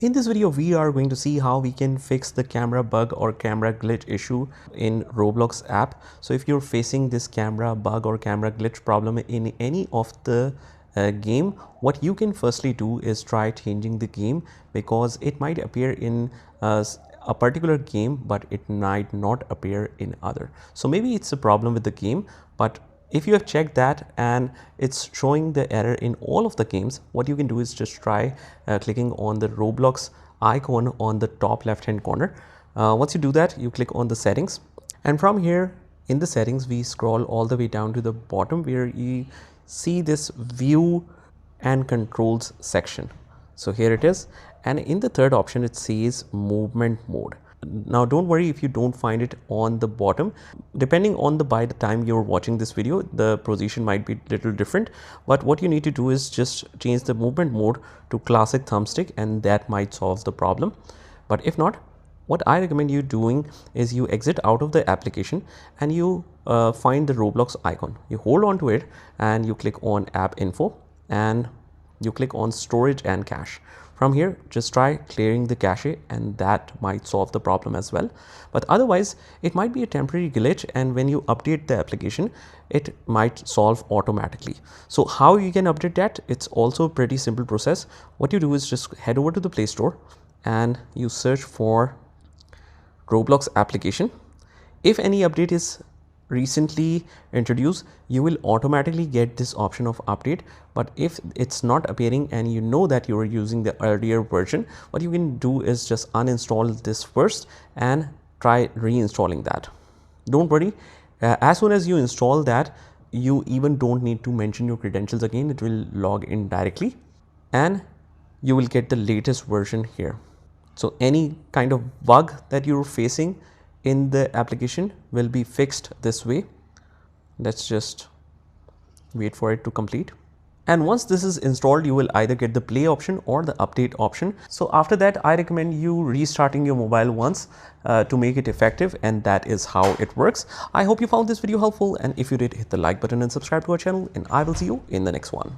In this video, we are going to see how we can fix the camera bug or camera glitch issue in Roblox app. So if you're facing this camera bug or camera glitch problem in any of the game, what you can firstly do is try changing the game, because it might appear in a particular game, but it might not appear in other. So maybe it's a problem with the game, but if you have checked that and it's showing the error in all of the games, what you can do is just try clicking on the Roblox icon on the top left hand corner. Once you do that, you click on the settings, and from here in the settings we scroll all the way down to the bottom where you see this view and controls section. So here it is, and in the third option it says movement mode. Now don't worry if you don't find it on the bottom. Depending on by the time you're watching this video, the position might be a little different, but what you need to do is just change the movement mode to classic thumbstick, and that might solve the problem. But if not, what I recommend you doing is you exit out of the application and you find the Roblox icon. You hold on to it and you click on app info and you click on storage and cache. From here, just try clearing the cache, and that might solve the problem as well. But otherwise, it might be a temporary glitch, and when you update the application, it might solve automatically. So how you can update that? It's also a pretty simple process. What you do is just head over to the Play Store and you search for Roblox application. If any update is recently introduced, you will automatically get this option of update. But if it's not appearing and you know that you are using the earlier version, what you can do is just uninstall this first and try reinstalling that. Don't worry, as soon as you install that, you even don't need to mention your credentials again. It will log in directly and you will get the latest version here. So any kind of bug that you're facing in the application will be fixed this way. Let's just wait for it to complete. And once this is installed, you will either get the play option or the update option. So after that, I recommend you restarting your mobile once to make it effective, and that is how it works. I hope you found this video helpful, and if you did, hit the like button and subscribe to our channel, and I will see you in the next one.